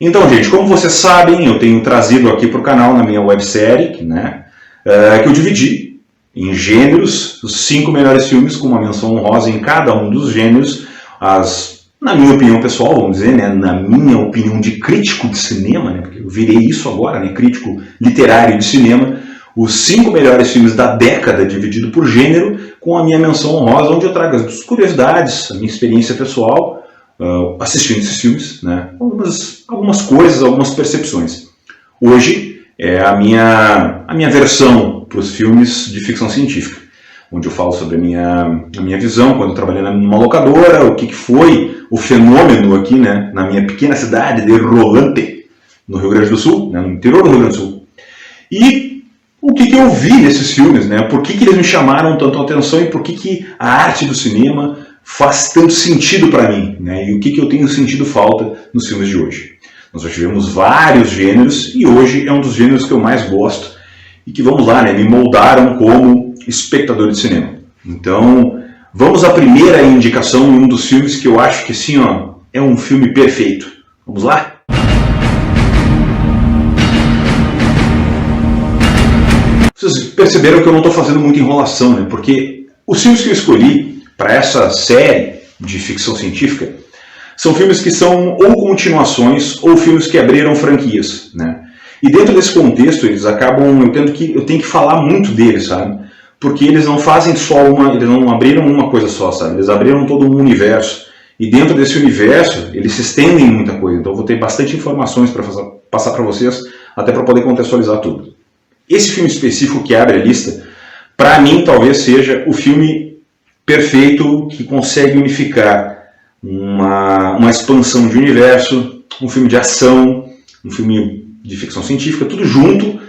Então, gente, como vocês sabem, eu tenho trazido aqui para o canal, na minha websérie, né, que eu dividi em gêneros, os 5 melhores filmes, com uma menção honrosa em cada um dos gêneros, na minha opinião pessoal, vamos dizer, né, na minha opinião de crítico de cinema, né, porque eu virei isso agora, né, crítico literário de cinema, os 5 melhores filmes da década, dividido por gênero, com a minha menção honrosa, onde eu trago as curiosidades, a minha experiência pessoal, assistindo esses filmes, né, algumas coisas, algumas percepções. Hoje é a minha versão para os filmes de ficção científica, onde eu falo sobre a minha visão quando eu trabalhei numa locadora, o que foi o fenômeno aqui, né, na minha pequena cidade de Rolante, no Rio Grande do Sul, né, no interior do Rio Grande do Sul. E o que eu vi nesses filmes, né, por que eles me chamaram tanto a atenção e por que a arte do cinema faz tanto sentido para mim, né, e o que eu tenho sentido falta nos filmes de hoje. Nós já tivemos vários gêneros e hoje é um dos gêneros que eu mais gosto e que, vamos lá, né, me moldaram como espectador de cinema. Então, vamos à primeira indicação em um dos filmes que eu acho que, assim, ó, é um filme perfeito. Vamos lá? Vocês perceberam que eu não estou fazendo muita enrolação, né? Porque os filmes que eu escolhi para essa série de ficção científica são filmes que são ou continuações ou filmes que abriram franquias, né? E dentro desse contexto eles acabam, eu tenho que falar muito deles, sabe? Porque eles não fazem só eles não abriram uma coisa só, sabe? Eles abriram todo um universo. E dentro desse universo eles se estendem em muita coisa. Então eu vou ter bastante informações para passar para vocês, até para poder contextualizar tudo. Esse filme específico que abre a lista, para mim talvez seja o filme perfeito que consegue unificar uma expansão de universo, um filme de ação, um filme de ficção científica, tudo junto,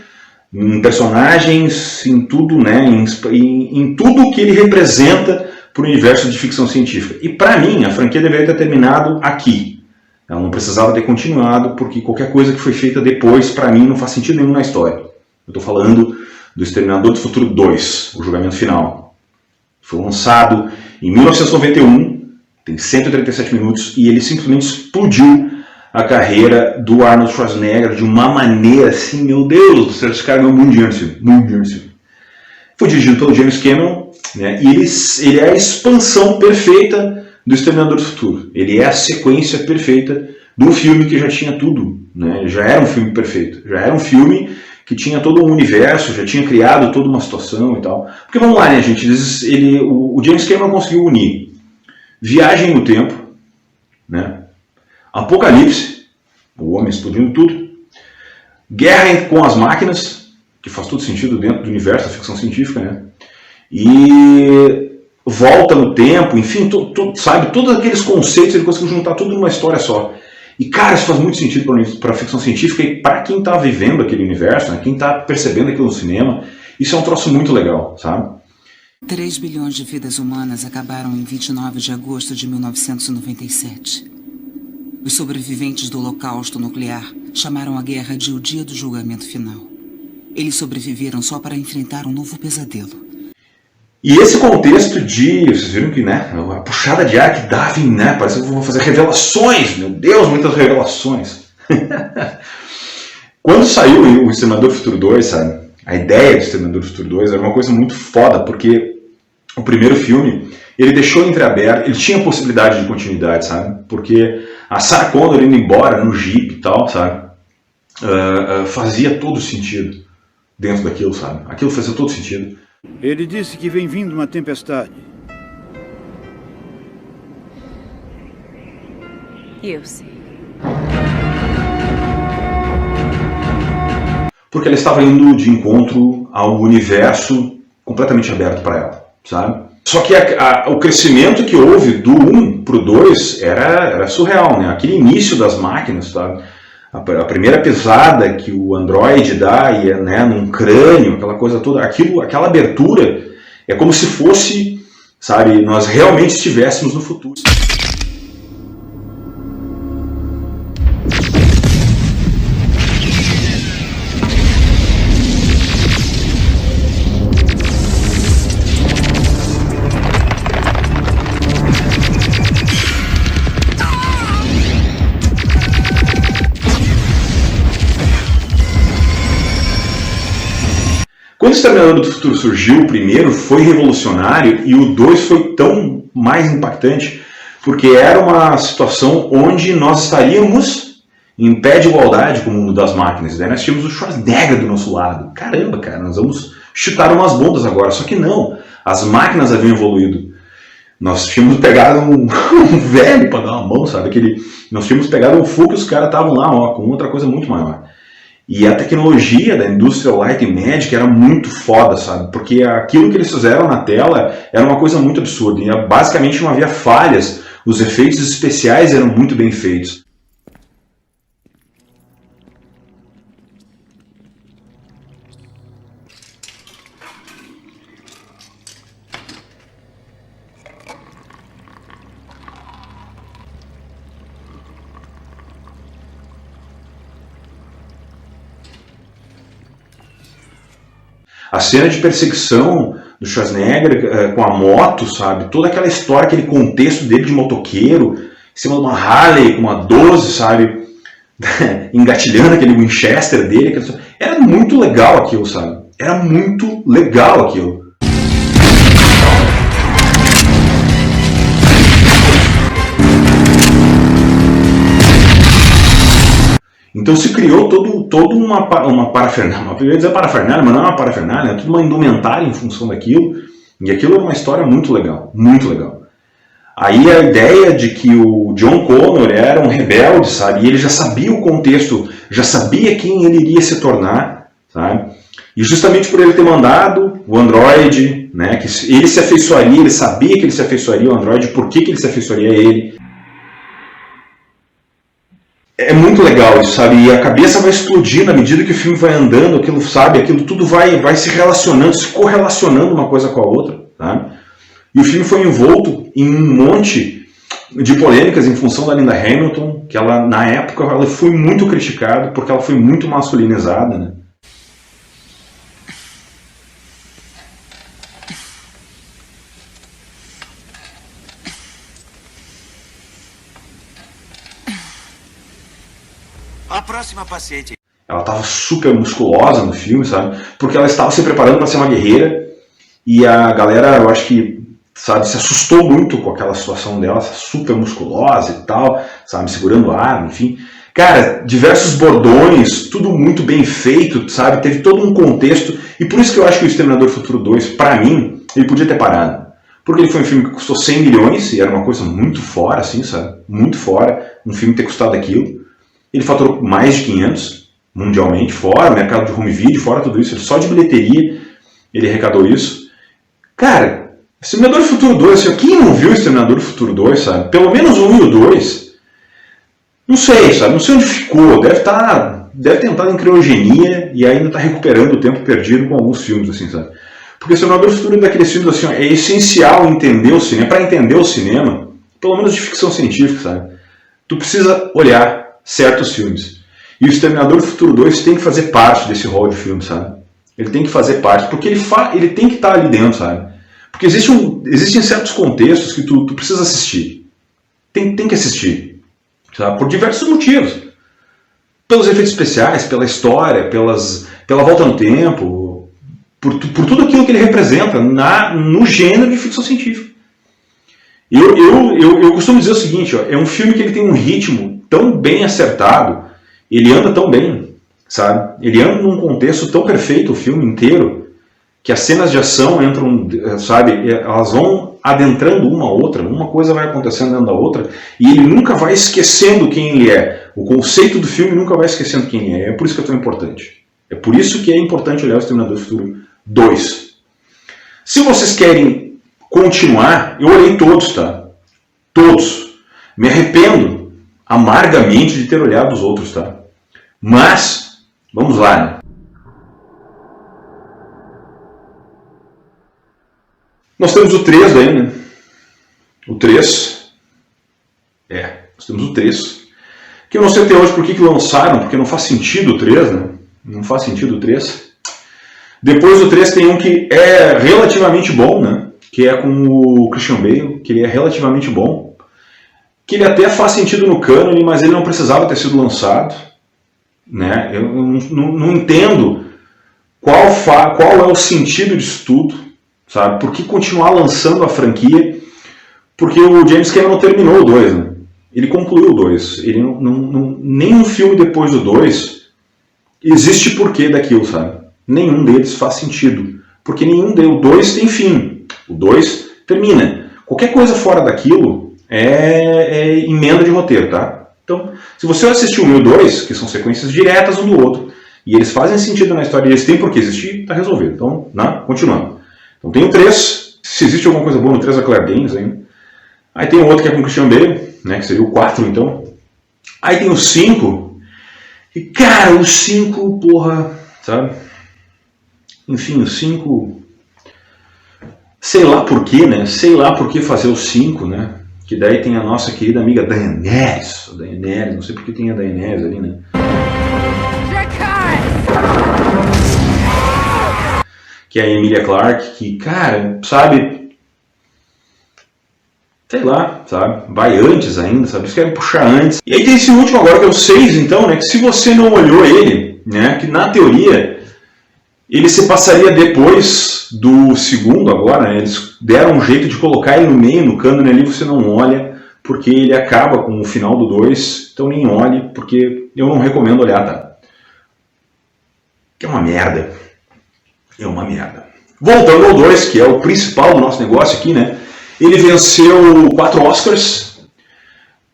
em personagens, em tudo, né, em tudo que ele representa para o universo de ficção científica. E para mim, a franquia deveria ter terminado aqui. Ela não precisava ter continuado, porque qualquer coisa que foi feita depois, para mim, não faz sentido nenhum na história. Eu estou falando do Exterminador do Futuro 2, o julgamento final. Foi lançado em 1991, tem 137 minutos, e ele simplesmente explodiu a carreira do Arnold Schwarzenegger de uma maneira assim, meu Deus do céu, esse cara ganhou muito dinheiro. Foi dirigido pelo James Cameron, né, e ele é a expansão perfeita do Exterminador do Futuro. Ele é a sequência perfeita de um filme que já tinha tudo, né, já era um filme perfeito, já era um filme que tinha todo um universo, já tinha criado toda uma situação e tal. Porque vamos lá, né, gente, o James Cameron conseguiu unir viagem no tempo, né, Apocalipse, o homem explodindo tudo, guerra com as máquinas, que faz todo sentido dentro do universo da ficção científica, né, e volta no tempo, enfim, sabe, todos aqueles conceitos ele conseguiu juntar tudo numa história só. E, cara, isso faz muito sentido para a ficção científica e para quem está vivendo aquele universo, né, quem está percebendo aquilo no cinema, isso é um troço muito legal, sabe? 3 bilhões de vidas humanas acabaram em 29 de agosto de 1997. Os sobreviventes do Holocausto Nuclear chamaram a guerra de o dia do julgamento final. Eles sobreviveram só para enfrentar um novo pesadelo. E esse contexto vocês viram que, né, a puxada de ar que dá, né, parece que eu vou fazer revelações, meu Deus, muitas revelações. Quando saiu o Exterminador do Futuro 2, sabe, a ideia do Exterminador do Futuro 2 era uma coisa muito foda, porque o primeiro filme, ele deixou entreaberto, ele tinha possibilidade de continuidade, sabe, porque a Sarah Connor indo embora no Jeep e tal, sabe, fazia todo sentido dentro daquilo, sabe, aquilo fazia todo sentido. Ele disse que vem vindo uma tempestade. Eu sei. Porque ela estava indo de encontro ao universo completamente aberto para ela, sabe? Só que o crescimento que houve do 1 para o 2 era surreal, né? Aquele início das máquinas, sabe? A primeira pesada que o Android dá, e é, né, num crânio, aquela coisa toda, aquela abertura, é como se fosse, sabe, nós realmente estivéssemos no futuro. Quando o Exterminador do Futuro surgiu, o primeiro foi revolucionário e o 2 foi tão mais impactante, porque era uma situação onde nós estaríamos em pé de igualdade com o mundo das máquinas. Daí nós tínhamos o Schwarzenegger do nosso lado. Caramba, cara, nós vamos chutar umas bundas agora. Só que não, as máquinas haviam evoluído. Nós tínhamos pegado um velho para dar uma mão, sabe? Nós tínhamos pegado um Full que os caras estavam lá, ó, com outra coisa muito maior. E a tecnologia da Industrial Light and Magic era muito foda, sabe? Porque aquilo que eles fizeram na tela era uma coisa muito absurda. E basicamente não havia falhas. Os efeitos especiais eram muito bem feitos. A cena de perseguição do Schwarzenegger com a moto, sabe? Toda aquela história, aquele contexto dele de motoqueiro, em cima de uma Harley com uma 12, sabe? Engatilhando aquele Winchester dele. Era muito legal aquilo, sabe? Era muito legal aquilo. Então se criou toda uma parafernália, eu ia dizer parafernália, mas não é uma parafernália, é toda uma indumentária em função daquilo, e aquilo era uma história muito legal, muito legal. Aí a ideia de que o John Connor era um rebelde, sabe, e ele já sabia o contexto, já sabia quem ele iria se tornar, sabe, e justamente por ele ter mandado o androide, né, que ele se afeiçoaria, ele sabia que ele se afeiçoaria ao androide, por que ele se afeiçoaria a ele. É muito legal isso, sabe? E a cabeça vai explodir na medida que o filme vai andando, aquilo, sabe? Aquilo tudo vai se relacionando, se correlacionando uma coisa com a outra, sabe? E o filme foi envolto em um monte de polêmicas em função da Linda Hamilton, que ela, na época, ela foi muito criticada porque ela foi muito masculinizada, né? A próxima paciente. Ela estava super musculosa no filme, sabe? Porque ela estava se preparando para ser uma guerreira e a galera, eu acho que, sabe, se assustou muito com aquela situação dela, super musculosa e tal, sabe, segurando a arma, enfim. Cara, diversos bordões, tudo muito bem feito, sabe? Teve todo um contexto e por isso que eu acho que o Exterminador do Futuro 2, para mim, ele podia ter parado. Porque ele foi um filme que custou 100 milhões e era uma coisa muito fora, assim, sabe? Muito fora, um filme ter custado aquilo. Ele faturou mais de 500 mundialmente, fora o mercado de home video, fora tudo isso, só de bilheteria ele arrecadou isso. Cara, Exterminador do Futuro 2, assim, quem não viu Exterminador do Futuro 2, sabe? Pelo menos o 1 e o 2, não sei, sabe? Não sei onde ficou, deve ter entrado em criogenia e ainda está recuperando o tempo perdido com alguns filmes, assim, sabe? Porque Exterminador do Futuro é daqueles filmes assim, ó, é essencial entender o cinema, para entender o cinema, pelo menos de ficção científica, sabe? Tu precisa olhar certos filmes. E o Exterminador do Futuro 2 tem que fazer parte desse rol de filmes, sabe? Ele tem que fazer parte, porque ele tem que estar ali dentro, sabe? Porque existem certos contextos que tu precisa assistir. Tem que assistir, sabe? Por diversos motivos. Pelos efeitos especiais, pela história, pela volta no tempo, por tudo aquilo que ele representa no gênero de ficção científica. Eu costumo dizer o seguinte, ó, é um filme que ele tem um ritmo tão bem acertado, ele anda tão bem, sabe? Ele anda num contexto tão perfeito, o filme inteiro, que as cenas de ação entram, sabe? Elas vão adentrando uma a outra, uma coisa vai acontecendo dentro da outra, e ele nunca vai esquecendo quem ele é. O conceito do filme nunca vai esquecendo quem ele é. É por isso que é tão importante. É por isso que é importante olhar o Exterminador do Futuro 2. Se vocês querem continuar, eu olhei todos, tá? Todos. Me arrependo amargamente de ter olhado os outros, tá? Mas, vamos lá, né? Nós temos o 3 daí, né? O 3. Nós temos o 3. Que eu não sei até hoje por que lançaram, porque não faz sentido o 3, né? Não faz sentido o 3. Depois do 3 tem um que é relativamente bom, né? Que é com o Christian Bale, que ele é relativamente bom. Que ele até faz sentido no cânone, mas ele não precisava ter sido lançado. Né? Eu não entendo qual é o sentido disso tudo, sabe? Por que continuar lançando a franquia? Porque o James Cameron terminou o 2, né? Ele concluiu o 2. Ele nenhum filme depois do 2 existe porquê daquilo, sabe? Nenhum deles faz sentido. Porque o 2 tem fim. O 2 termina. Qualquer coisa fora daquilo é emenda de roteiro, tá? Então, se você assistir o 1 e o 2, que são sequências diretas um do outro, e eles fazem sentido na história e eles têm por que existir, tá resolvido. Então, continuando. Então tem o 3. Se existe alguma coisa boa no 3, é Claire Danes ainda. Aí tem o outro que é com o Christian Bale, né, que seria o 4 então. Aí tem o 5. E cara, o 5, porra, sabe? Enfim, o 5... Sei lá por quê, né? Sei lá por que fazer o 5, né? Que daí tem a nossa querida amiga Daenerys. Não sei por que tem a Daenerys ali, né? Que é a Emilia Clarke, que, cara, sabe... Sei lá, sabe? Vai antes ainda, sabe? Eles querem puxar antes. E aí tem esse último agora, que é o 6, então, né? Que se você não olhou ele, né? Que na teoria... Ele se passaria depois do segundo agora, né? Eles deram um jeito de colocar ele no meio, no cânone ali, você não olha, porque ele acaba com o final do 2, então nem olhe, porque eu não recomendo olhar, tá? Que é uma merda. É uma merda. Voltando ao 2, que é o principal do nosso negócio aqui, né? Ele venceu 4 Oscars.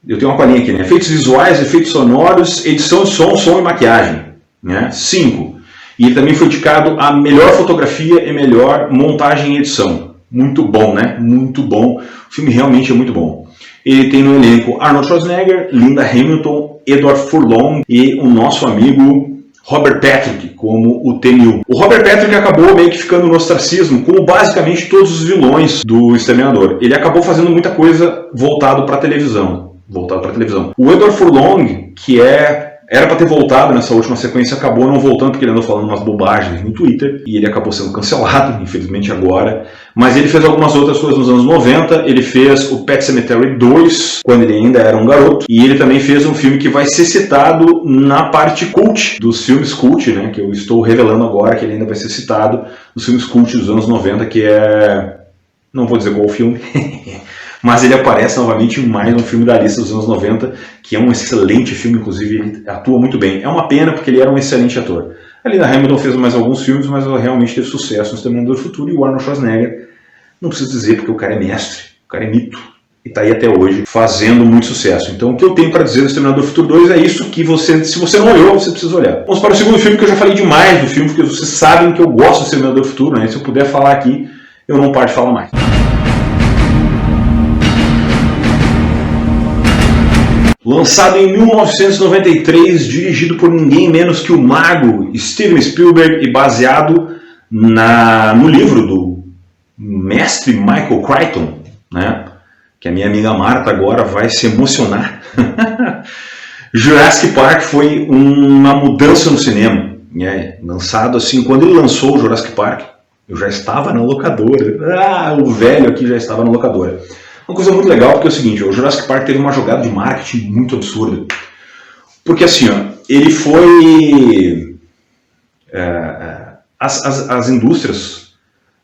Eu tenho uma palhinha aqui, né? Efeitos visuais, efeitos sonoros, edição de som e maquiagem, né? 5. E ele também foi indicado a melhor fotografia e melhor montagem e edição. Muito bom, né? Muito bom. O filme realmente é muito bom. Ele tem no elenco Arnold Schwarzenegger, Linda Hamilton, Edward Furlong e o nosso amigo Robert Patrick como o T-1000. O Robert Patrick acabou meio que ficando no ostracismo, como basicamente todos os vilões do Exterminador. Ele acabou fazendo muita coisa voltado para a televisão. O Edward Furlong, que era para ter voltado nessa última sequência, acabou não voltando porque ele andou falando umas bobagens no Twitter e ele acabou sendo cancelado, infelizmente agora. Mas ele fez algumas outras coisas nos anos 90, ele fez o Pet Sematary 2, quando ele ainda era um garoto, e ele também fez um filme que vai ser citado na parte cult dos filmes cult, né, que eu estou revelando agora, que ele ainda vai ser citado nos filmes cult dos anos 90, que é... não vou dizer qual filme... Mas ele aparece novamente em mais um filme da lista dos anos 90, que é um excelente filme, inclusive ele atua muito bem. É uma pena porque ele era um excelente ator. A Linda Hamilton fez mais alguns filmes, mas ela realmente teve sucesso no Exterminador do Futuro, e o Arnold Schwarzenegger, não preciso dizer porque o cara é mestre, o cara é mito, e está aí até hoje fazendo muito sucesso. Então o que eu tenho para dizer do Exterminador do Futuro 2 é isso, que você, se você não olhou, você precisa olhar. Vamos para o segundo filme, que eu já falei demais do filme, porque vocês sabem que eu gosto do Exterminador do Futuro, né? Se eu puder falar aqui, eu não paro de falar mais. Lançado em 1993, dirigido por ninguém menos que o mago Steven Spielberg e baseado no livro do mestre Michael Crichton, né? Que a minha amiga Marta agora vai se emocionar. Jurassic Park foi uma mudança no cinema, né? Lançado assim, quando ele lançou o Jurassic Park, eu já estava na locadora. O velho aqui já estava na locadora. Uma coisa muito legal, porque é o seguinte, o Jurassic Park teve uma jogada de marketing muito absurda. Porque assim, ó, ele foi... As indústrias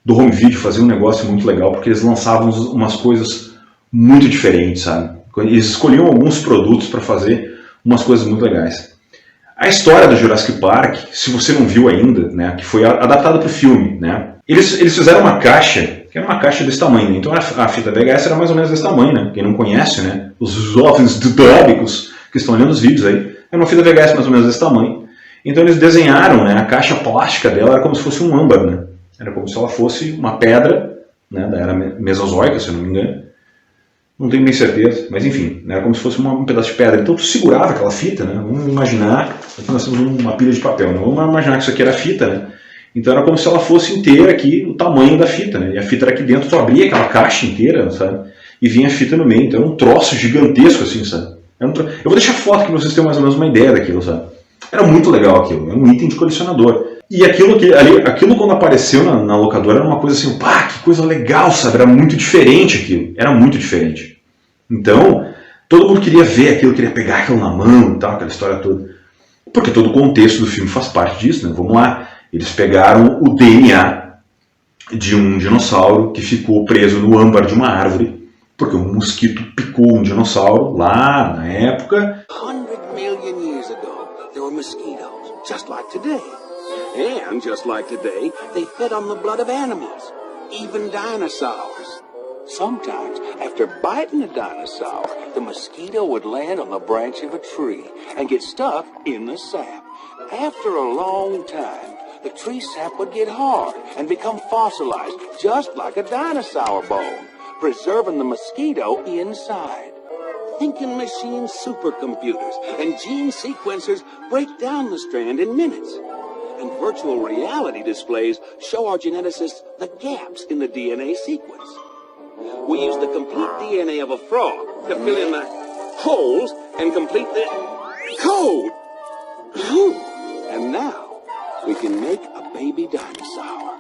do home video faziam um negócio muito legal, porque eles lançavam umas coisas muito diferentes, sabe? Eles escolhiam alguns produtos para fazer umas coisas muito legais. A história do Jurassic Park, se você não viu ainda, né, que foi adaptada para o filme, né? Eles fizeram uma caixa, que era uma caixa desse tamanho, né? Então a fita VHS era mais ou menos desse tamanho, né? Quem não conhece, né? Os jovens dudóbicos que estão olhando os vídeos aí, era uma fita VHS mais ou menos desse tamanho. Então eles desenharam, né? A caixa plástica dela era como se fosse um âmbar, né? Era como se ela fosse uma pedra, né? Da era mesozoica, se eu não me engano. Não tenho nem certeza, mas enfim, era como se fosse um pedaço de pedra. Então tu segurava aquela fita, né? Vamos imaginar, aqui nós temos uma pilha de papel, né? Vamos imaginar que isso aqui era fita, né? Então era como se ela fosse inteira aqui, o tamanho da fita, né? E a fita era aqui dentro, tu abria aquela caixa inteira, sabe? E vinha a fita no meio, então era um troço gigantesco assim, sabe? Eu vou deixar foto aqui para vocês terem mais ou menos uma ideia daquilo, sabe? Era muito legal aquilo, era um item de colecionador. E aquilo quando apareceu na locadora era uma coisa assim, pá, que coisa legal, sabe? Era muito diferente aquilo, era muito diferente. Então, todo mundo queria ver aquilo, queria pegar aquilo na mão e tal, aquela história toda. Porque todo o contexto do filme faz parte disso, né? Vamos lá. Eles pegaram o DNA de um dinossauro que ficou preso no âmbar de uma árvore, porque um mosquito picou um dinossauro lá na época. 100 million years ago, there were mosquitoes, just like today. And just like today, they fed on the blood of animals, even dinosaurs. Sometimes, after biting a dinosaur, the mosquito would land on the branch of a tree and get stuck in the sap. After a long time, the tree sap would get hard and become fossilized, just like a dinosaur bone, preserving the mosquito inside. Thinking machine supercomputers and gene sequencers break down the strand in minutes. And virtual reality displays show our geneticists the gaps in the DNA sequence. We use the complete DNA of a frog to fill in the holes and complete the code. And now we can make a baby dinosaur.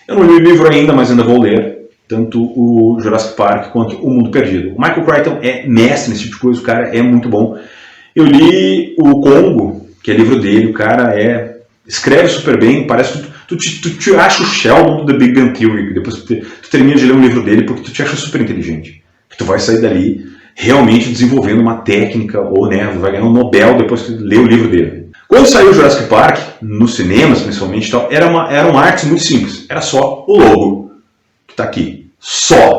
Eu não li o livro ainda, mas ainda vou ler tanto o Jurassic Park quanto o Mundo Perdido. O Michael Crichton é mestre nesse tipo de coisa, o cara é muito bom. Eu li o Congo, que é livro dele, o cara escreve super bem, parece que tu te acha o Sheldon do The Big Bang Theory, que depois tu termina de ler um livro dele porque tu te acha super inteligente. Que tu vai sair dali realmente desenvolvendo uma técnica, ou vai ganhar um Nobel depois que tu lê o livro dele. Quando saiu o Jurassic Park, nos cinemas principalmente, eram artes muito simples. Era só o logo que está aqui.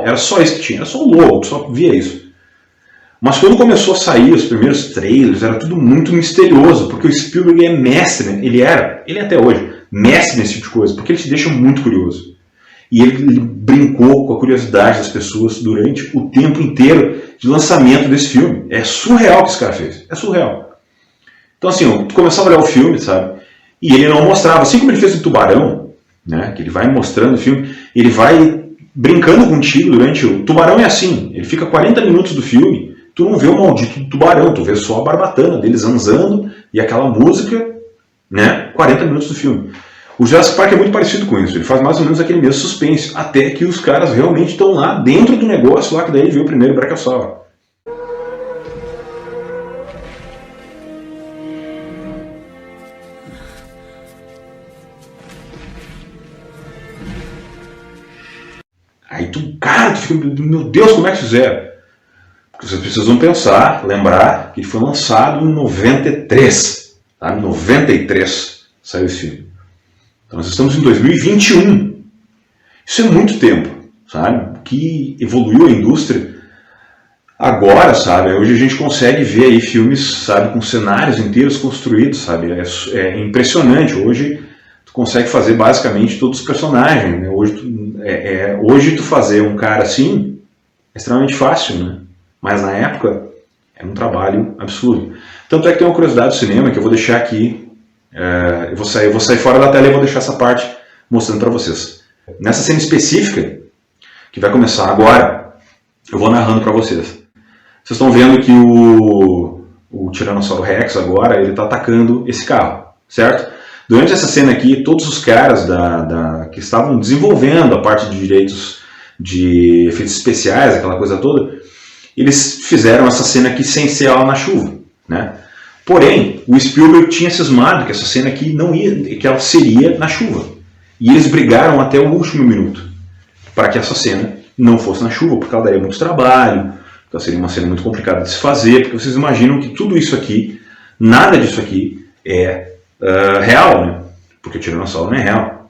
Era só isso que tinha, era só o logo, tu só via isso. Mas quando começou a sair os primeiros trailers, era tudo muito misterioso, porque o Spielberg é mestre, né? Ele é até hoje, mestre nesse tipo de coisa, porque ele te deixa muito curioso. E ele brincou com a curiosidade das pessoas durante o tempo inteiro de lançamento desse filme. É surreal o que esse cara fez, é surreal. Então assim, tu começava a olhar o filme, sabe? E ele não mostrava, assim como ele fez no Tubarão, né? Que ele vai mostrando o filme, ele vai brincando contigo durante o... Tubarão é assim, ele fica 40 minutos do filme, tu não vê o maldito tubarão, tu vê só a barbatana deles zanzando e aquela música, né? 40 minutos do filme. O Jurassic Park é muito parecido com isso, ele faz mais ou menos aquele mesmo suspense, até que os caras realmente estão lá dentro do negócio, lá que daí ele vê o primeiro Brachiosauro. Aí tu fica, meu Deus, como é que fizeram? Porque vocês precisam pensar, lembrar que ele foi lançado em 93, tá? Em 93 saiu esse filme. Então nós estamos em 2021. Isso é muito tempo, sabe? Que evoluiu a indústria. Agora, sabe? Hoje a gente consegue ver aí filmes, sabe, com cenários inteiros construídos, sabe? É impressionante. Hoje tu consegue fazer basicamente todos os personagens, né? Hoje tu fazer um cara assim é extremamente fácil, né? Mas na época era um trabalho absurdo. Tanto é que tem uma curiosidade do cinema que eu vou deixar aqui. Eu vou sair fora da tela e vou deixar essa parte mostrando para vocês. Nessa cena específica, que vai começar agora, eu vou narrando para vocês. Vocês estão vendo que o Tiranossauro Rex agora ele está atacando esse carro, certo? Durante essa cena aqui, todos os caras que estavam desenvolvendo a parte de direitos de efeitos especiais, aquela coisa toda, eles fizeram essa cena aqui sem ser ela na chuva, né? Porém, o Spielberg tinha cismado que essa cena aqui não ia, que ela seria na chuva. E eles brigaram até o último minuto para que essa cena não fosse na chuva, porque ela daria muito trabalho, então seria uma cena muito complicada de se fazer, porque vocês imaginam que tudo isso aqui, nada disso aqui é real, né? Porque o Tiranossauro não é real.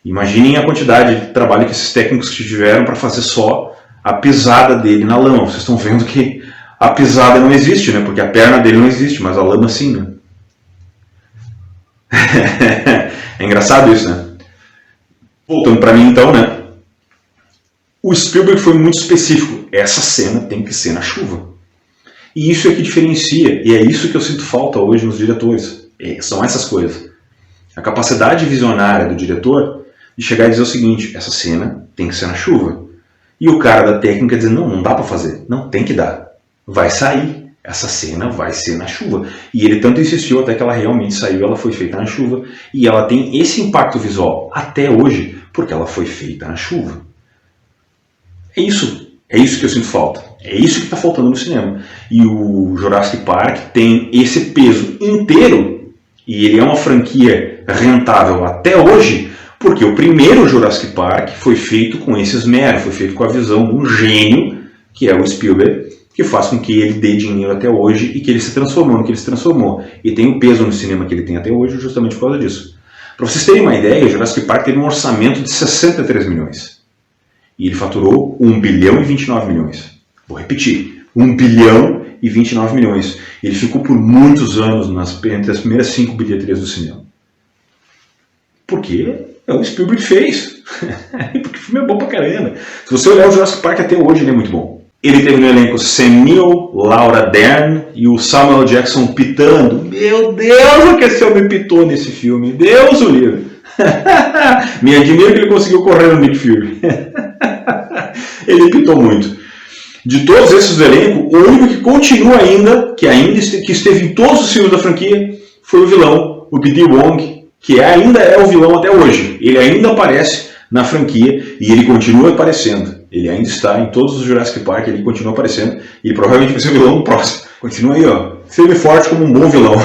Imaginem a quantidade de trabalho que esses técnicos tiveram para fazer só a pisada dele na lama. Vocês estão vendo que a pisada não existe, né? Porque a perna dele não existe, mas a lama sim, né? É engraçado isso, né? Voltando para mim então, né? O Spielberg foi muito específico. Essa cena tem que ser na chuva. E isso é que diferencia, e é isso que eu sinto falta hoje nos diretores. São essas coisas. A capacidade visionária do diretor de chegar e dizer o seguinte: essa cena tem que ser na chuva. E o cara da técnica dizer: não dá para fazer, não tem que dar. Vai sair, essa cena vai ser na chuva. E ele tanto insistiu até que ela realmente saiu, ela foi feita na chuva. E ela tem esse impacto visual até hoje, porque ela foi feita na chuva. É isso que eu sinto falta. É isso que está faltando no cinema. E o Jurassic Park tem esse peso inteiro E ele é uma franquia rentável até hoje, porque o primeiro Jurassic Park foi feito com esse esmero, foi feito com a visão de um gênio, que é o Spielberg, que faz com que ele dê dinheiro até hoje e que ele se transformou no que ele se transformou. E tem o peso no cinema que ele tem até hoje justamente por causa disso. Para vocês terem uma ideia, o Jurassic Park teve um orçamento de 63 milhões. E ele faturou 1 bilhão e 29 milhões. Vou repetir, 1 bilhão e 29 milhões. Ele ficou por muitos anos entre as primeiras 5 bilheterias do cinema. Porque é o Spielberg que fez. Porque o filme é bom pra caramba. Se você olhar o Jurassic Park até hoje, ele é muito bom. Ele teve no elenco Sam Neill, Laura Dern e o Samuel Jackson pitando. Meu Deus, o que esse homem pitou nesse filme. Deus o livre. Me admiro que ele conseguiu correr no Nick Fury. Ele pitou muito. De todos esses do elenco, o único que continua ainda, que esteve em todos os filmes da franquia, foi o vilão, o B.D. Wong, que ainda é o vilão até hoje. Ele ainda aparece na franquia e ele continua aparecendo. Ele ainda está em todos os Jurassic Park, ele continua aparecendo e ele provavelmente vai ser o vilão no próximo. Continua aí, ó, firme e forte como um bom vilão.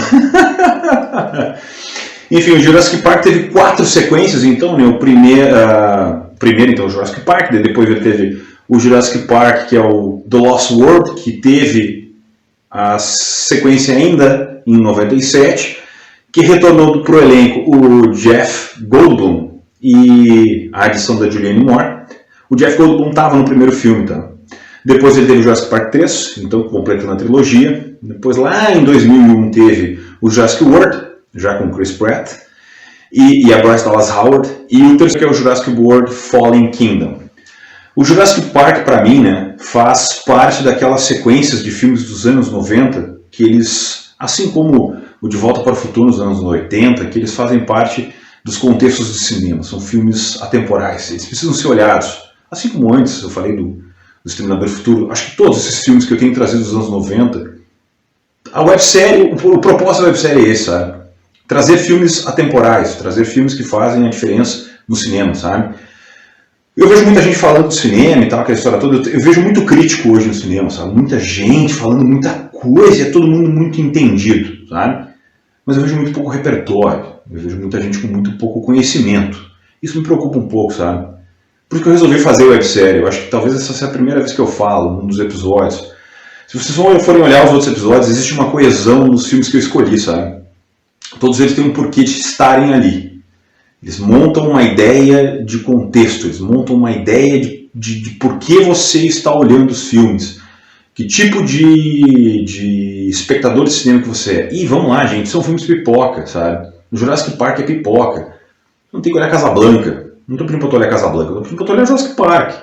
Enfim, o Jurassic Park teve 4 sequências, então, né? O primeiro, então, o Jurassic Park, depois ele teve o Jurassic Park, que é o The Lost World, que teve a sequência ainda em 97, que retornou para o elenco o Jeff Goldblum e a adição da Julianne Moore. O Jeff Goldblum estava no primeiro filme, tá? Depois ele teve o Jurassic Park 3, então completando a trilogia. Depois lá em 2001 teve o Jurassic World, já com Chris Pratt, e a Bryce Dallas Howard. E o terceiro que é o Jurassic World Fallen Kingdom. O Jurassic Park, para mim, né, faz parte daquelas sequências de filmes dos anos 90 que eles, assim como o De Volta para o Futuro nos anos 80, que eles fazem parte dos contextos do cinema. São filmes atemporais, eles precisam ser olhados. Assim como antes eu falei do Exterminador do Futuro, acho que todos esses filmes que eu tenho trazido dos anos 90, a websérie, o propósito da websérie é esse, sabe? Trazer filmes atemporais, trazer filmes que fazem a diferença no cinema, sabe? Eu vejo muita gente falando do cinema e tal, aquela história toda. Eu vejo muito crítico hoje no cinema, sabe? Muita gente falando muita coisa e é todo mundo muito entendido, sabe? Mas eu vejo muito pouco repertório. Eu vejo muita gente com muito pouco conhecimento. Isso me preocupa um pouco, sabe? Por isso que eu resolvi fazer a websérie. Eu acho que talvez essa seja a primeira vez que eu falo, num dos episódios. Se vocês forem olhar os outros episódios, existe uma coesão nos filmes que eu escolhi, sabe? Todos eles têm um porquê de estarem ali. Eles montam uma ideia de contexto, eles montam uma ideia de por que você está olhando os filmes. Que tipo de espectador de cinema que você é. E vamos lá, gente, são filmes pipoca, sabe? O Jurassic Park é pipoca. Não tem que olhar Casablanca. Não estou pedindo para tu olhar Casablanca, estou pedindo para tu olhar Jurassic Park.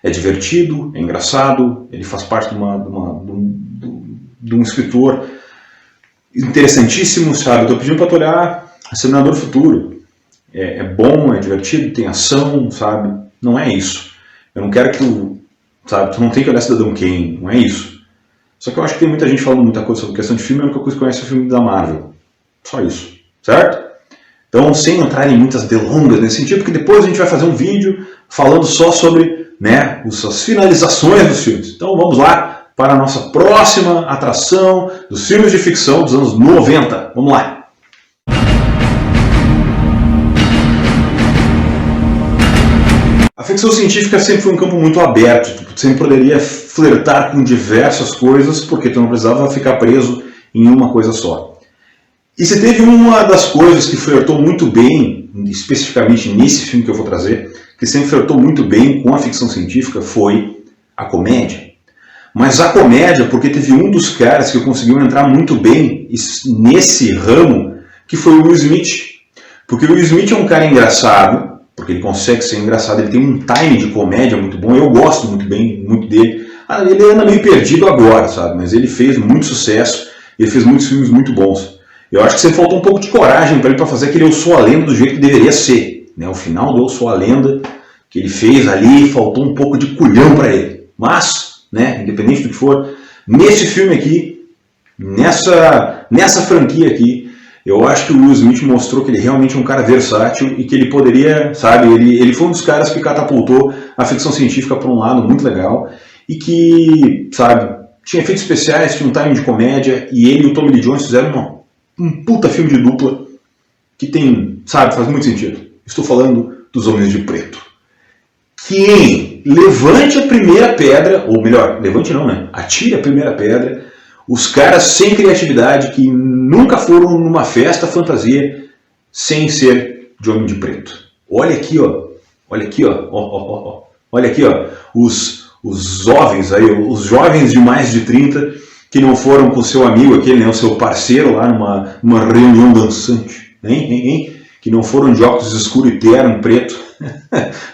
É divertido, é engraçado, ele faz parte de um escritor interessantíssimo, sabe? Estou pedindo para tu olhar Exterminador do Futuro. É bom, é divertido, tem ação, sabe? Não é isso. Eu não quero que tu, sabe? Tu não tem que olhar Cidadão Kane, não é isso. Só que eu acho que tem muita gente falando muita coisa sobre questão de filme, a única coisa que conhece é o filme da Marvel. Só isso, certo? Então, sem entrar em muitas delongas nesse sentido, porque depois a gente vai fazer um vídeo falando só sobre, né, as finalizações dos filmes. Então vamos lá para a nossa próxima atração dos filmes de ficção dos anos 90. Vamos lá! A ficção científica sempre foi um campo muito aberto, tu sempre poderia flertar com diversas coisas, porque tu não precisava ficar preso em uma coisa só. E se teve uma das coisas que flertou muito bem, especificamente nesse filme que eu vou trazer, que sempre flertou muito bem com a ficção científica, foi a comédia. Mas a comédia, porque teve um dos caras que conseguiu entrar muito bem nesse ramo, que foi o Will Smith. Porque o Will Smith é um cara engraçado, porque ele consegue ser engraçado, ele tem um time de comédia muito bom, eu gosto muito dele. Ele anda meio perdido agora, sabe? Mas ele fez muito sucesso, ele fez muitos filmes muito bons. Eu acho que sempre faltou um pouco de coragem para ele para fazer aquele Eu Sou a Lenda do jeito que deveria ser. Né? O final do Eu Sou a Lenda que ele fez ali, faltou um pouco de culhão para ele. Mas, né, independente do que for, nesse filme aqui, nessa franquia aqui, eu acho que o Will Smith mostrou que ele realmente é um cara versátil e que ele poderia, sabe, ele foi um dos caras que catapultou a ficção científica para um lado muito legal e que, sabe, tinha efeitos especiais, tinha um timing de comédia e ele e o Tommy Lee Jones fizeram um puta filme de dupla que tem, sabe, faz muito sentido. Estou falando dos Homens de Preto. Quem levante a primeira pedra, ou melhor, levante não, né? Atire a primeira pedra, os caras sem criatividade que nunca foram numa festa fantasia sem ser de Homem de Preto. Olha aqui, ó. Olha aqui, ó. Olha aqui, ó. Os jovens aí, os jovens de mais de 30 que não foram com seu amigo aquele, né, o seu parceiro lá numa reunião dançante, hein? Que não foram de óculos escuros e terno preto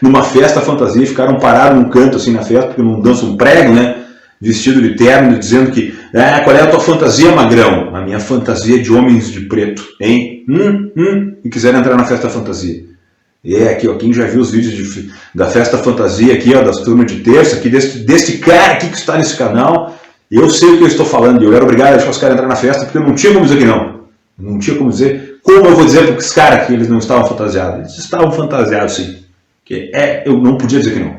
numa festa fantasia, ficaram parados num canto assim na festa porque não dançam um prego, né? Vestido de terno, dizendo que qual é a tua fantasia, magrão? A minha fantasia é de Homens de Preto, hein? E quiseram entrar na festa fantasia. Aqui, ó, quem já viu os vídeos da festa fantasia aqui, ó, das turmas de terça, aqui desse cara aqui que está nesse canal, eu sei o que eu estou falando, eu era obrigado a deixar os caras entrar na festa, porque eu não tinha como dizer que não. Não tinha como dizer. Como eu vou dizer para os caras que eles não estavam fantasiados? Eles estavam fantasiados, sim. Eu não podia dizer que não.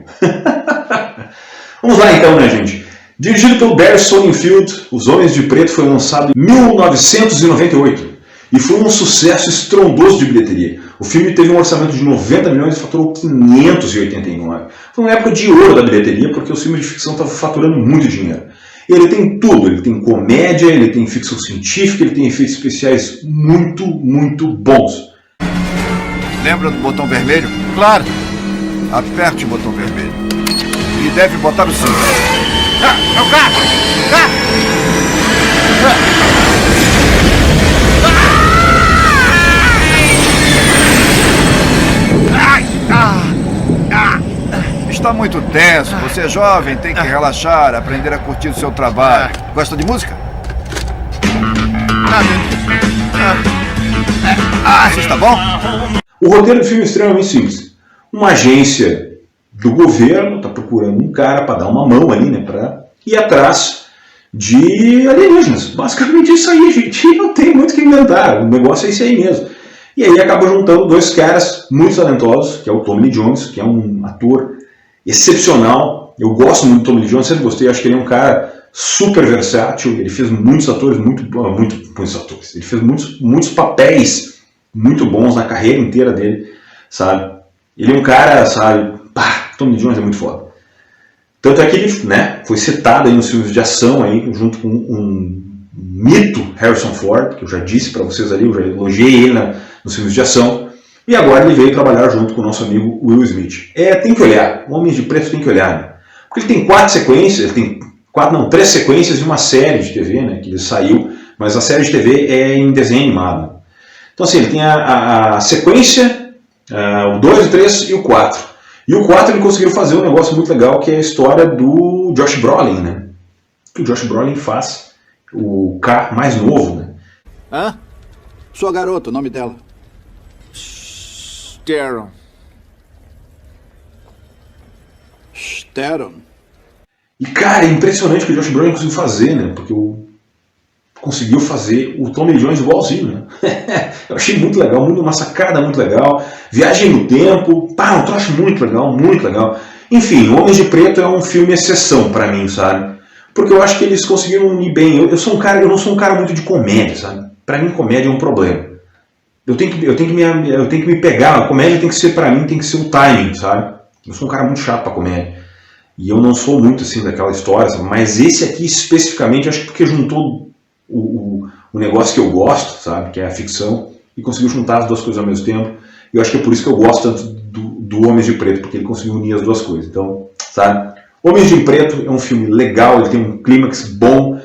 Vamos lá então, né, gente? Dirigido pelo Barry Sonnenfeld, Os Homens de Preto foi lançado em 1998 e foi um sucesso estrondoso de bilheteria. O filme teve um orçamento de 90 milhões e faturou 589. Foi uma época de ouro da bilheteria porque os filmes de ficção estavam faturando muito dinheiro. Ele tem tudo, ele tem comédia, ele tem ficção científica, ele tem efeitos especiais muito, muito bons. Lembra do botão vermelho? Claro. Aperte o botão vermelho. E deve botar o cinto. É o carro! Está muito tenso. Você é jovem, tem que relaxar, aprender a curtir o seu trabalho. Gosta de música? Você está bom? O roteiro do filme é extremamente simples. Uma agência do governo está procurando um cara para dar uma mão ali, né, para ir atrás de alienígenas. Basicamente isso aí, gente. Não tem muito o que inventar. O negócio é esse aí mesmo. E aí acaba juntando dois caras muito talentosos, que é o Tommy Lee Jones, que é um ator excepcional. Eu gosto muito do Tommy Lee Jones, sempre gostei. Acho que ele é um cara super versátil. Ele fez muitos atores, muitos atores. Ele fez muitos papéis muito bons na carreira inteira dele, sabe? Ele é um cara, sabe? Tommy Lee Jones é muito foda. Tanto é que ele, né, foi citado aí nos filmes de ação aí, junto com um mito Harrison Ford, que eu já disse para vocês ali, eu já elogiei ele nos filmes de ação. E agora ele veio trabalhar junto com o nosso amigo Will Smith. Tem que olhar, o Homem de Preto tem que olhar, né? Porque ele tem 3 sequências e uma série de TV, né, que ele saiu, mas a série de TV é em desenho animado. Então assim, ele tem a sequência, o 2, o 3 e o 4. E o 4 ele conseguiu fazer um negócio muito legal, que é a história do Josh Brolin, né? Que o Josh Brolin faz o K mais novo, né? Hã? Sua garota, o nome dela? Darren. Staron. E cara, é impressionante o que o Josh Brolin conseguiu fazer, né? Porque conseguiu fazer o Tommy Lee Jones igualzinho, né? Eu achei muito legal, uma sacada muito legal. Viagem no tempo, um troço muito legal, muito legal. Enfim, Homens de Preto é um filme exceção pra mim, sabe? Porque eu acho que eles conseguiram unir bem. Eu não sou um cara muito de comédia, sabe? Pra mim, comédia é um problema. Eu tenho que me pegar. A comédia tem que ser, pra mim, tem que ser o timing, sabe? Eu sou um cara muito chato pra comédia. E eu não sou muito assim daquela história, sabe? Mas esse aqui especificamente, acho que porque juntou o negócio que eu gosto, sabe? Que é a ficção, e conseguiu juntar as duas coisas ao mesmo tempo. E eu acho que é por isso que eu gosto tanto do Homens de Preto, porque ele conseguiu unir as duas coisas. Então, sabe? Homens de Preto é um filme legal, ele tem um clímax bom.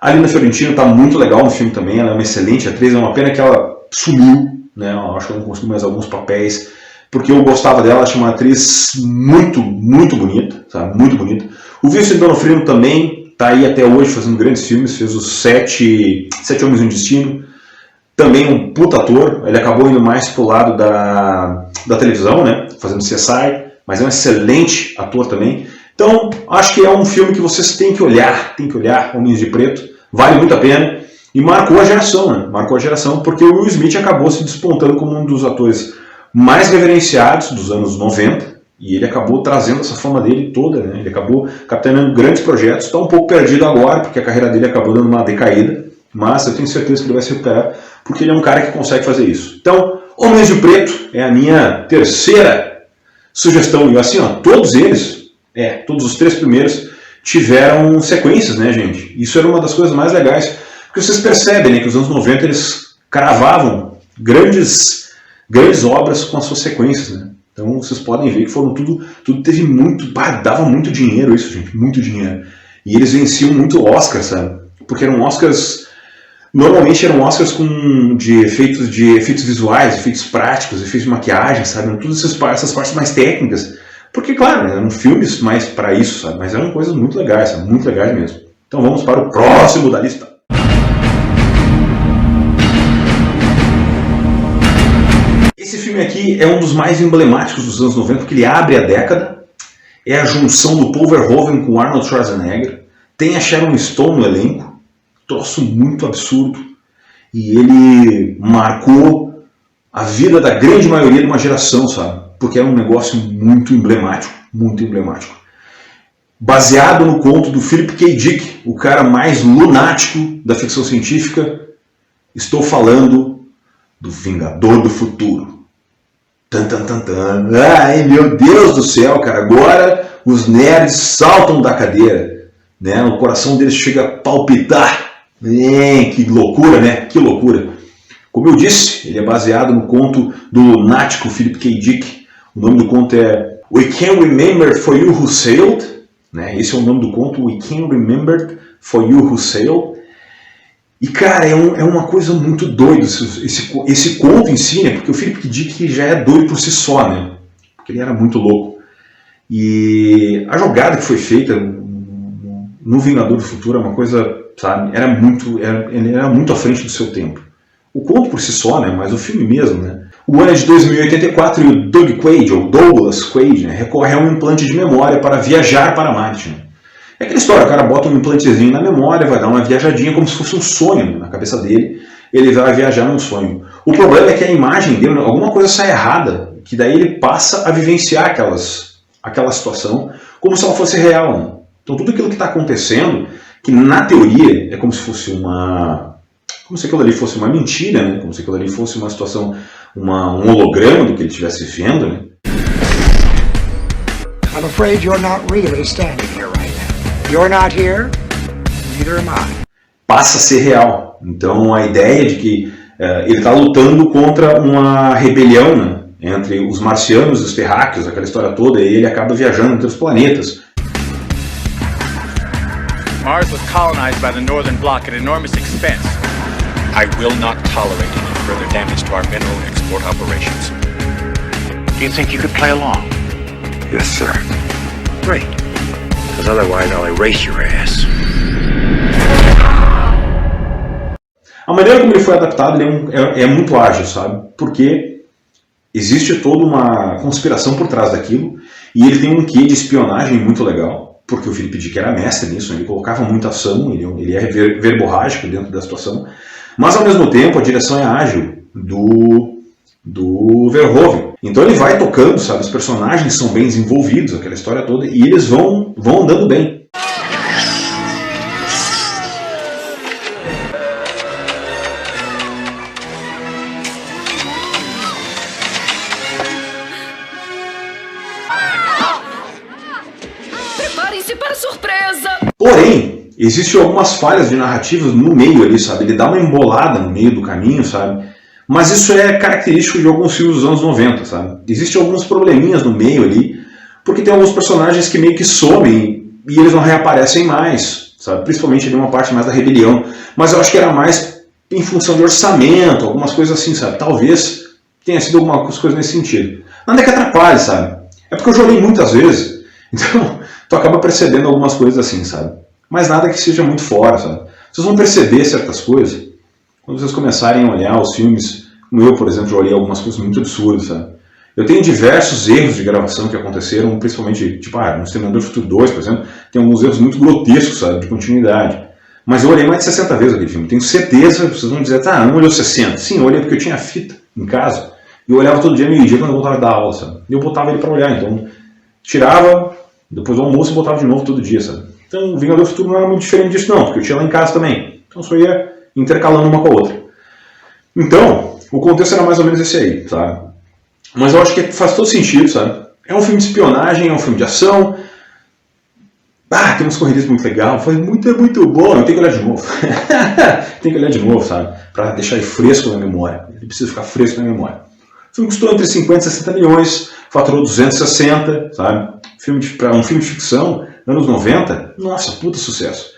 A Linda Fiorentino está muito legal no filme também, ela é uma excelente atriz, é uma pena que ela sumiu, né? Eu acho que ela não conseguiu mais alguns papéis, porque eu gostava dela, acho uma atriz muito, muito bonita, sabe? Muito bonita. O Vincent D'Onofrio também está aí até hoje fazendo grandes filmes, fez os Sete Homens e um Destino, também um puta ator, ele acabou indo mais pro lado da televisão, né? Fazendo CSI, mas é um excelente ator também. Então, acho que é um filme que vocês têm que olhar, Homens de Preto, vale muito a pena, e marcou a geração, né? Marcou a geração, porque o Will Smith acabou se despontando como um dos atores mais reverenciados dos anos 90, e ele acabou trazendo essa fama dele toda, né? Ele acabou capitaneando grandes projetos, está um pouco perdido agora, porque a carreira dele acabou dando uma decaída, mas eu tenho certeza que ele vai se recuperar, porque ele é um cara que consegue fazer isso. Então, Homens de Preto é a minha terceira sugestão. E assim, ó, todos eles, todos os 3 primeiros, tiveram sequências, né, gente? Isso era uma das coisas mais legais, porque vocês percebem, né, que os anos 90 eles cravavam grandes obras com as suas sequências, né? Então vocês podem ver que foram tudo teve muito, dava muito dinheiro isso, gente, muito dinheiro. E eles venciam muito Oscar, sabe? Porque eram Oscars, normalmente eram Oscars de efeitos visuais, efeitos práticos, efeitos de maquiagem, sabe? Eram todas essas partes mais técnicas. Porque, claro, eram filmes mais para isso, sabe? Mas eram coisas muito legais, sabe? Muito legais mesmo. Então vamos para o próximo da lista. Esse filme aqui é um dos mais emblemáticos dos anos 90, porque ele abre a década. É a junção do Paul Verhoeven com Arnold Schwarzenegger. Tem a Sharon Stone no elenco. Troço muito absurdo. E ele marcou a vida da grande maioria de uma geração, sabe? Porque era um negócio muito emblemático, muito emblemático. Baseado no conto do Philip K. Dick, o cara mais lunático da ficção científica, estou falando do Vingador do Futuro. Tan, tan, tan, tan. Ai, meu Deus do céu, cara, agora os nerds saltam da cadeira, né? O coração deles chega a palpitar. Que loucura, né? Que loucura. Como eu disse, ele é baseado no conto do lunático Philip K. Dick. O nome do conto é We Can Remember For You Who Sailed, né? Esse é o nome do conto, We Can Remember For You Who Sailed. E cara, é uma coisa muito doida esse conto em si, né? Porque o Philip K. Dick já é doido por si só, né? Porque ele era muito louco. E a jogada que foi feita no Vingador do Futuro é uma coisa, sabe? Ele era muito à frente do seu tempo. O conto por si só, né? Mas o filme mesmo, né? O ano é de 2084 e o Douglas Quaid, né, recorre a um implante de memória para viajar para Marte. Né? É aquela história, o cara bota um implantezinho na memória, vai dar uma viajadinha como se fosse um sonho na cabeça dele, ele vai viajar num sonho. O problema é que a imagem dele, alguma coisa sai errada, que daí ele passa a vivenciar aquela situação como se ela fosse real. Né? Então tudo aquilo que está acontecendo, que na teoria é como se fosse como se aquilo ali fosse uma mentira, né? Como se aquilo ali fosse uma situação, um holograma do que ele estivesse vendo, né? I'm afraid you're not really standing here right now. You're not here, neither am I. Passa a ser real. Então a ideia de que ele está lutando contra uma rebelião, né? Entre os marcianos e os terráqueos, aquela história toda, e ele acaba viajando entre os planetas. Mars was colonized by the Northern Bloc at enormous expense. I will not tolerate any further damage to our mineral export operations. Do you think you could play along? Yes, sir. Great. Because otherwise I'll erase your ass. A maneira como ele foi adaptado é muito ágil, sabe? Porque existe toda uma conspiração por trás daquilo, e ele tem um quê de espionagem muito legal, porque o Philip Dick era mestre nisso, ele colocava muita ação, ele é verborrágico dentro da situação. Mas, ao mesmo tempo, a direção é ágil do Verhoeven. Então ele vai tocando, sabe? Os personagens são bem desenvolvidos, aquela história toda, e eles vão andando bem. Preparem-se para a surpresa! Porém, existem algumas falhas de narrativas no meio ali, sabe? Ele dá uma embolada no meio do caminho, sabe? Mas isso é característico de alguns filmes dos anos 90, sabe? Existem alguns probleminhas no meio ali, porque tem alguns personagens que meio que somem e eles não reaparecem mais, sabe? Principalmente ali uma parte mais da rebelião. Mas eu acho que era mais em função de orçamento, algumas coisas assim, sabe? Talvez tenha sido algumas coisas nesse sentido. Nada que atrapalhe, sabe? É porque eu joguei muitas vezes, então tu acaba percebendo algumas coisas assim, sabe? Mas nada que seja muito fora, sabe? Vocês vão perceber certas coisas quando vocês começarem a olhar os filmes, como eu, por exemplo, já olhei algumas coisas muito absurdas, sabe? Eu tenho diversos erros de gravação que aconteceram, principalmente, tipo, no Exterminador do Futuro 2, por exemplo, tem alguns erros muito grotescos, sabe, de continuidade. Mas eu olhei mais de 60 vezes aquele filme. Tenho certeza, vocês vão dizer, não olhou 60. Sim, eu olhei porque eu tinha fita em casa, e eu olhava todo dia, meio-dia, quando eu voltava da aula, sabe? E eu botava ele para olhar, então, tirava, depois do almoço, e botava de novo todo dia, sabe? Então, o Vingador do Futuro não era muito diferente disso, não, porque eu tinha lá em casa também. Então, só ia intercalando uma com a outra. Então, o contexto era mais ou menos esse aí, sabe? Mas eu acho que faz todo sentido, sabe? É um filme de espionagem, é um filme de ação. Tem umas corridas muito legais, foi muito bom, eu tenho que olhar de novo. Tem que olhar de novo, sabe? Pra deixar ele fresco na memória. Ele precisa ficar fresco na memória. O filme custou entre 50 e 60 milhões, faturou 260, sabe? Para um filme de ficção, anos 90, nossa, puta sucesso.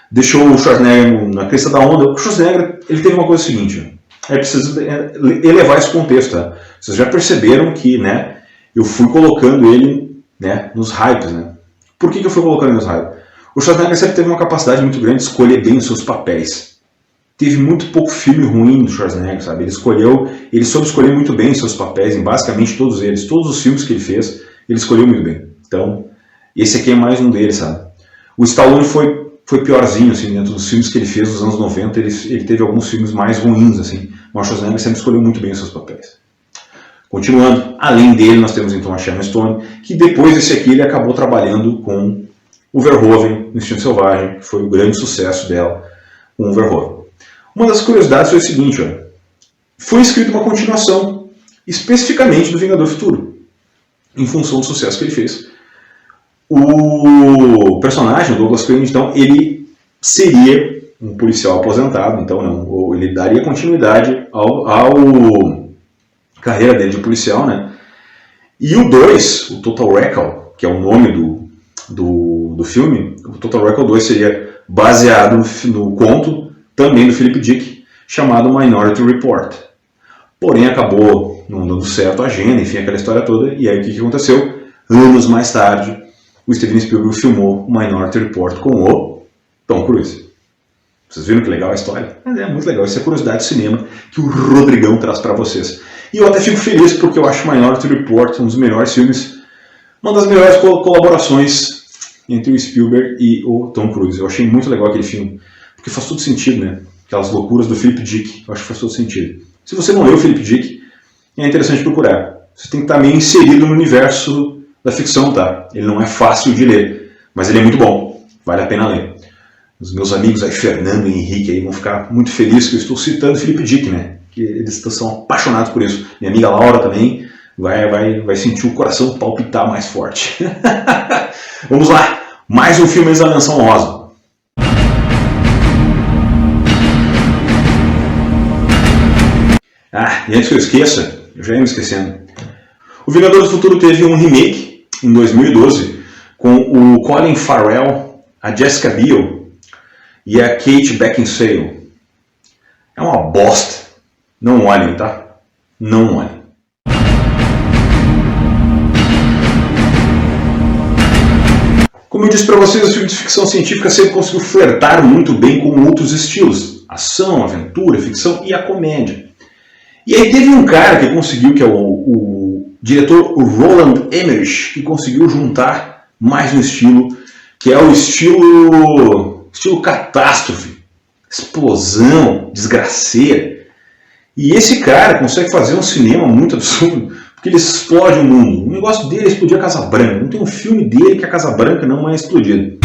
Deixou o Schwarzenegger na crista da onda. O Schwarzenegger, ele teve uma coisa seguinte, é preciso elevar esse contexto, tá? Vocês já perceberam que, né, eu fui colocando ele, né, nos hypes, né? Por que eu fui colocando ele nos hypes? O Schwarzenegger sempre teve uma capacidade muito grande de escolher bem os seus papéis. Teve muito pouco filme ruim do Schwarzenegger, sabe? Ele soube escolher muito bem os seus papéis, em basicamente todos eles. Todos os filmes que ele fez, ele escolheu muito bem. Então, esse aqui é mais um deles, sabe? O Stallone foi piorzinho, assim, dentro dos filmes que ele fez nos anos 90, ele teve alguns filmes mais ruins, assim. Mas o Schwarzenegger sempre escolheu muito bem os seus papéis. Continuando, além dele, nós temos então a Sharon Stone, que depois desse aqui ele acabou trabalhando com o Verhoeven, no Instinto Selvagem, que foi o grande sucesso dela com o Verhoeven. Uma das curiosidades foi o seguinte, ó, foi escrita uma continuação, especificamente do Vingador Futuro, em função do sucesso que ele fez. O personagem, o Douglas Crane, então, ele seria um policial aposentado, então não, ele daria continuidade ao carreira dele de policial, né? E o 2, o Total Recall, que é o nome do filme, o Total Recall 2 seria baseado no conto também do Philip Dick, chamado Minority Report. Porém, acabou não dando certo a agenda, enfim, aquela história toda, e aí o que aconteceu? Anos mais tarde, o Steven Spielberg filmou o Minority Report com o Tom Cruise. Vocês viram que legal a história? Mas é muito legal, essa é a curiosidade do cinema que o Rodrigão traz para vocês. E eu até fico feliz porque eu acho Minority Report um dos melhores filmes, uma das melhores colaborações entre o Spielberg e o Tom Cruise. Eu achei muito legal aquele filme, porque faz todo sentido, né? Aquelas loucuras do Philip Dick, eu acho que faz todo sentido. Se você não leu o Philip Dick, é interessante procurar. Você tem que estar meio inserido no universo da ficção, tá? Ele não é fácil de ler, mas ele é muito bom, vale a pena ler. Os meus amigos aí, Fernando e Henrique, aí, vão ficar muito felizes que eu estou citando Philip Dick, né? Que eles são apaixonados por isso. Minha amiga Laura também vai sentir o coração palpitar mais forte. Vamos lá, mais um filme da menção honrosa. E antes que eu esqueça, eu já ia me esquecendo. O Vingador do Futuro teve um remake em 2012 com o Colin Farrell, a Jessica Biel e a Kate Beckinsale. É uma bosta. Não olhem, tá? Não olhem. Como eu disse para vocês, o filme de ficção científica sempre conseguiu flertar muito bem com outros estilos. Ação, aventura, ficção e a comédia. E aí teve um cara que conseguiu, que é o diretor Roland Emmerich, que conseguiu juntar mais um estilo, que é o estilo catástrofe, explosão, desgraceira. E esse cara consegue fazer um cinema muito absurdo, porque ele explode o mundo. O negócio dele é explodir a Casa Branca. Não tem um filme dele que a Casa Branca não é explodida.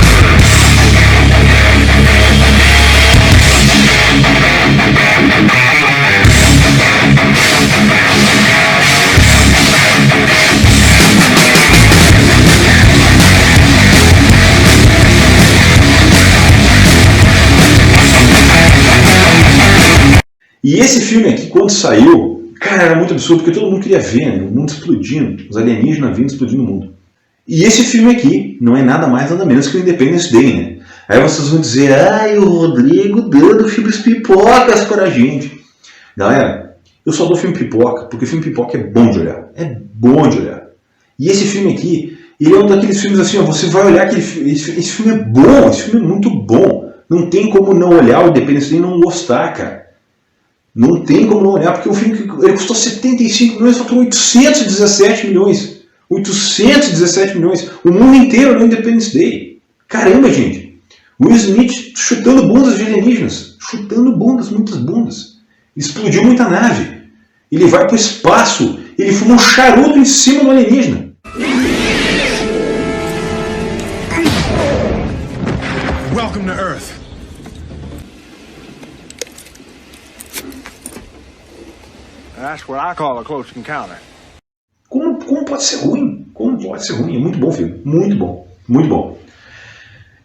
E esse filme aqui, quando saiu, cara, era muito absurdo, porque todo mundo queria ver, né? O mundo explodindo, os alienígenas vindo explodindo o mundo. E esse filme aqui não é nada mais nada menos que o Independence Day, né? Aí vocês vão dizer, o Rodrigo dando filmes pipocas para a gente. Galera, eu só dou filme pipoca, porque filme pipoca é bom de olhar. É bom de olhar. E esse filme aqui, ele é um daqueles filmes assim, ó, você vai olhar, esse filme é bom, esse filme é muito bom. Não tem como não olhar o Independence Day e não gostar, cara. Não tem como não olhar, porque o filme ele custou 75 milhões, faturou 817 milhões. 817 milhões. O mundo inteiro no Independence Day. Caramba, gente. Will Smith chutando bundas de alienígenas. Chutando bundas, muitas bundas. Explodiu muita nave. Ele vai para o espaço. Ele fuma um charuto em cima do alienígena. Welcome to Earth. That's what I call a close encounter. Como pode ser ruim? Como pode ser ruim? É muito bom o filme. Muito bom. Muito bom.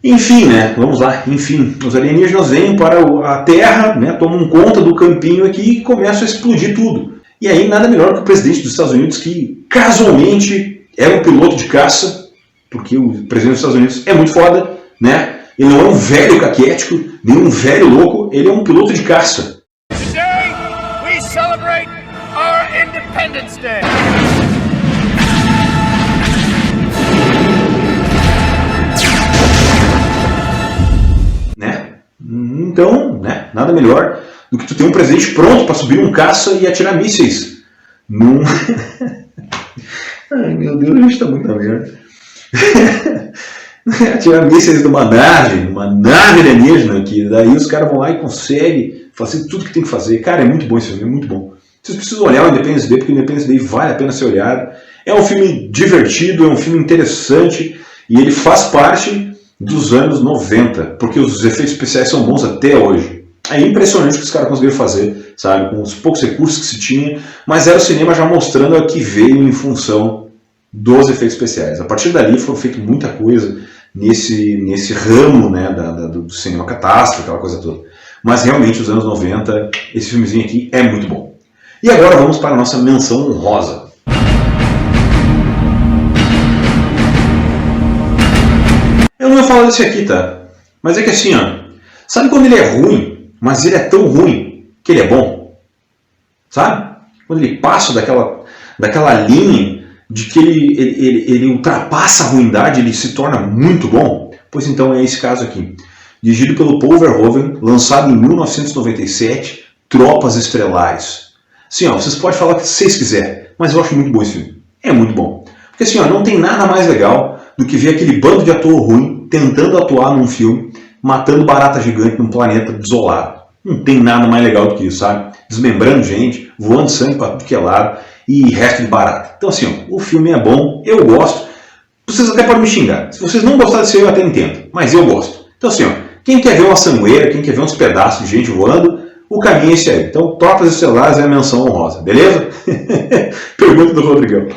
Enfim, né? Vamos lá. Enfim, os alienígenas vêm para a Terra, né? Tomam conta do campinho aqui e começam a explodir tudo. E aí nada melhor que o presidente dos Estados Unidos, que casualmente era um piloto de caça, porque o presidente dos Estados Unidos é muito foda, né? Ele não é um velho caquético, nem um velho louco, ele é um piloto de caça. Today, we celebrate our Independence Day. Né? Então, né? Nada melhor do que tu ter um presidente pronto para subir um caça e atirar mísseis num... Ai meu Deus, a gente tá muito na merda. Atirar mísseis numa nave alienígena, que daí os caras vão lá e conseguem fazer tudo que tem que fazer. Cara, é muito bom esse filme, é muito bom. Vocês precisam olhar o Independence Day, porque o Independence Day vale a pena ser olhado. É um filme divertido, é um filme interessante, e ele faz parte dos anos 90, porque os efeitos especiais são bons até hoje. É impressionante o que os caras conseguiram fazer, sabe, com os poucos recursos que se tinha, mas era o cinema já mostrando o que veio em função dos efeitos especiais. A partir dali foi feita muita coisa nesse ramo, né, do cinema catástrofe, aquela coisa toda. Mas realmente, os anos 90, esse filmezinho aqui é muito bom. E agora vamos para a nossa menção honrosa. Eu não ia falar desse aqui, tá? Mas é que assim, ó, sabe quando ele é ruim, mas ele é tão ruim que ele é bom? Sabe? Quando ele passa daquela linha de que ele ultrapassa a ruindade, ele se torna muito bom? Pois então é esse caso aqui. Dirigido pelo Paul Verhoeven, lançado em 1997, Tropas Estelares. Sim, ó, vocês podem falar o que vocês quiserem, mas eu acho muito bom esse filme. É muito bom. Porque assim, ó, não tem nada mais legal do que ver aquele bando de ator ruim tentando atuar num filme, matando barata gigante num planeta desolado. Não tem nada mais legal do que isso, sabe? Desmembrando gente, voando sangue para tudo que é lado e resto de barata. Então assim, ó, o filme é bom, eu gosto. Vocês até podem me xingar. Se vocês não gostarem desse filme, eu até entendo. Mas eu gosto. Então assim, ó, quem quer ver uma sangueira, quem quer ver uns pedaços de gente voando, o caminho é esse aí. Então, Tropas Estelares é a menção honrosa, beleza? Pergunta do Rodrigão.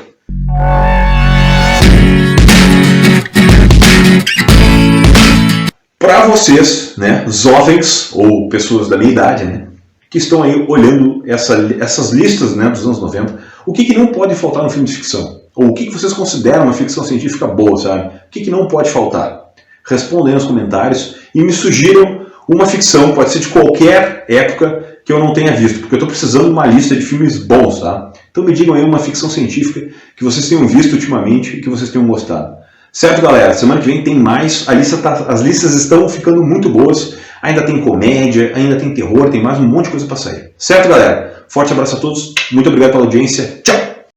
Para vocês, né, jovens ou pessoas da minha idade, né, que estão aí olhando essas listas, né, dos anos 90, o que não pode faltar no filme de ficção? Ou o que vocês consideram uma ficção científica boa, sabe? O que não pode faltar? Respondem nos comentários e me sugiram uma ficção, pode ser de qualquer época que eu não tenha visto, porque eu estou precisando de uma lista de filmes bons, tá? Então me digam aí uma ficção científica que vocês tenham visto ultimamente e que vocês tenham gostado. Certo, galera? Semana que vem tem mais. As listas estão ficando muito boas. Ainda tem comédia, ainda tem terror, tem mais um monte de coisa para sair. Certo, galera? Forte abraço a todos. Muito obrigado pela audiência. Tchau!